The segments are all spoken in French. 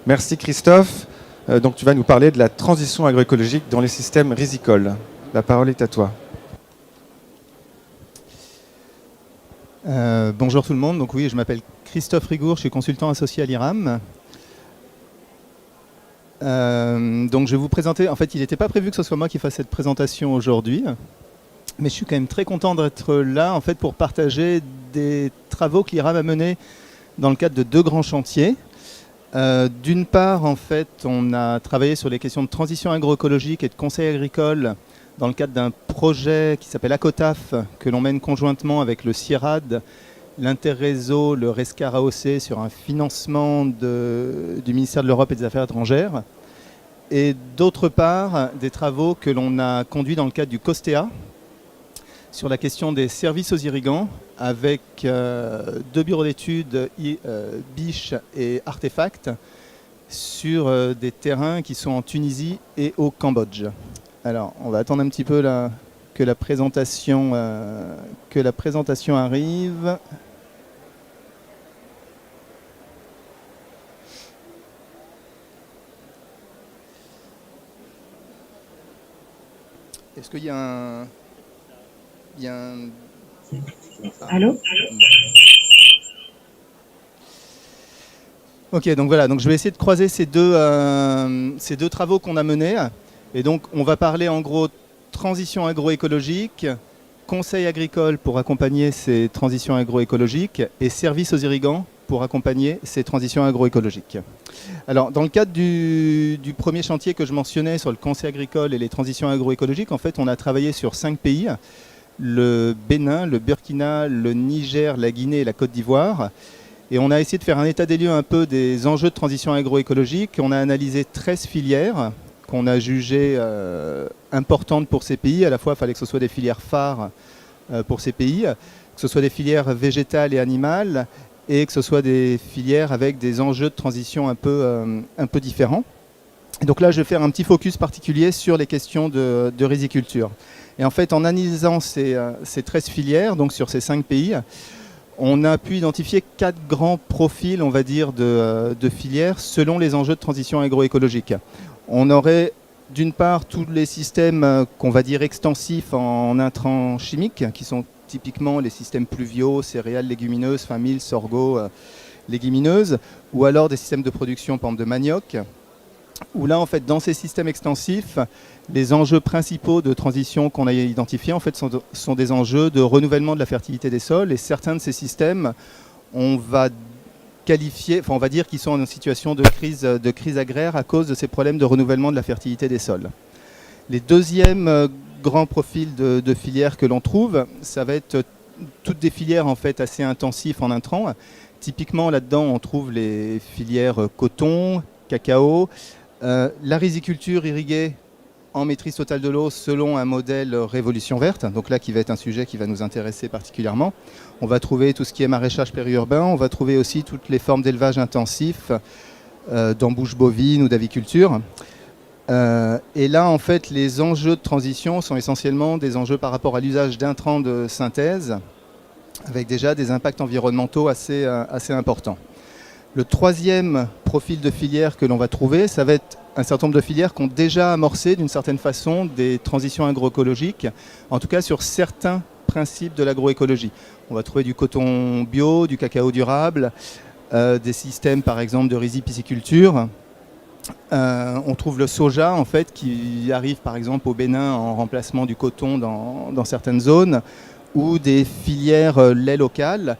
Merci Christophe. Donc tu vas nous parler de la transition agroécologique dans les systèmes rizicoles. La parole est à toi. Bonjour tout le monde. Donc oui, je m'appelle Christophe Rigour, je suis consultant associé à l'IRAM. Donc je vais vous présenter, en fait il n'était pas prévu que ce soit moi qui fasse cette présentation aujourd'hui, mais je suis quand même très content d'être là en fait pour partager des travaux que l'IRAM a menés dans le cadre de deux grands chantiers. D'une part, en fait, on a travaillé sur les questions de transition agroécologique et de conseil agricole dans le cadre d'un projet qui s'appelle ACOTAF, que l'on mène conjointement avec le CIRAD, l'Interréseau, le RESCAR AOC, sur un financement du ministère de l'Europe et des Affaires étrangères. Et d'autre part, des travaux que l'on a conduits dans le cadre du COSTEA, sur la question des services aux irrigants, avec deux bureaux d'études, Biche et Artefact, sur des terrains qui sont en Tunisie et au Cambodge. Alors, on va attendre un petit peu que la présentation arrive. Est-ce qu'il y a un... Allô ? Ok, donc voilà, donc je vais essayer de croiser ces deux travaux qu'on a menés. Et donc on va parler en gros transition agroécologique, conseil agricole pour accompagner ces transitions agroécologiques et services aux irrigants pour accompagner ces transitions agroécologiques. Alors dans le cadre du premier chantier que je mentionnais sur le conseil agricole et les transitions agroécologiques, en fait on a travaillé sur 5 pays. Le Bénin, le Burkina, le Niger, la Guinée et la Côte d'Ivoire. Et on a essayé de faire un état des lieux un peu des enjeux de transition agroécologique. On a analysé 13 filières qu'on a jugées importantes pour ces pays. À la fois, il fallait que ce soit des filières phares pour ces pays, que ce soit des filières végétales et animales, et que ce soit des filières avec des enjeux de transition un peu différents. Et donc là, je vais faire un petit focus particulier sur les questions de riziculture. Et en fait, en analysant ces 13 filières, donc sur ces 5 pays, on a pu identifier 4 grands profils, on va dire, de filières selon les enjeux de transition agroécologique. On aurait d'une part tous les systèmes qu'on va dire extensifs en intrants chimiques, qui sont typiquement les systèmes pluviaux, céréales, légumineuses, familles, sorgho, légumineuses, ou alors des systèmes de production, par exemple, de manioc, où là, en fait, dans ces systèmes extensifs, les enjeux principaux de transition qu'on a identifiés, en fait, sont des enjeux de renouvellement de la fertilité des sols. Et certains de ces systèmes, on va dire qu'ils sont en situation de crise agraire à cause de ces problèmes de renouvellement de la fertilité des sols. Les deuxièmes grands profils de filières que l'on trouve, ça va être toutes des filières en fait assez intensives en intrants. Typiquement, là-dedans, on trouve les filières coton, cacao, la riziculture irriguée en maîtrise totale de l'eau selon un modèle révolution verte, donc là qui va être un sujet qui va nous intéresser particulièrement. On va trouver tout ce qui est maraîchage périurbain, on va trouver aussi toutes les formes d'élevage intensif, d'embouche bovine ou d'aviculture. Et là, en fait, les enjeux de transition sont essentiellement des enjeux par rapport à l'usage d'intrants de synthèse, avec déjà des impacts environnementaux assez importants. Le troisième profil de filière que l'on va trouver, ça va être un certain nombre de filières qui ont déjà amorcé d'une certaine façon des transitions agroécologiques, en tout cas sur certains principes de l'agroécologie. On va trouver du coton bio, du cacao durable, des systèmes par exemple de rizipisciculture. On trouve le soja en fait qui arrive par exemple au Bénin en remplacement du coton dans certaines zones, ou des filières lait local.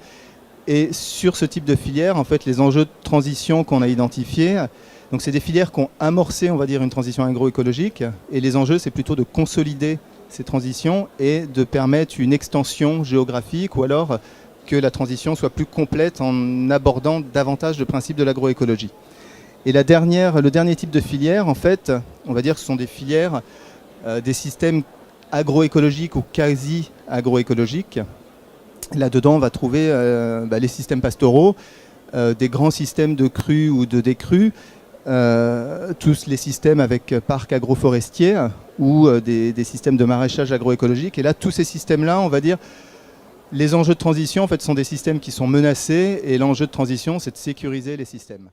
Et sur ce type de filière, en fait, les enjeux de transition qu'on a identifiés, donc c'est des filières qui ont amorcé, on va dire, une transition agroécologique. Et les enjeux, c'est plutôt de consolider ces transitions et de permettre une extension géographique, ou alors que la transition soit plus complète en abordant davantage de principes de l'agroécologie. Et le dernier type de filière, en fait, on va dire que ce sont des filières, des systèmes agroécologiques ou quasi agroécologiques. Là-dedans, on va trouver les systèmes pastoraux, des grands systèmes de crues ou de décrues, tous les systèmes avec parcs agroforestiers ou des systèmes de maraîchage agroécologique. Et là, tous ces systèmes-là, on va dire, les enjeux de transition, en fait, sont des systèmes qui sont menacés, et l'enjeu de transition, c'est de sécuriser les systèmes.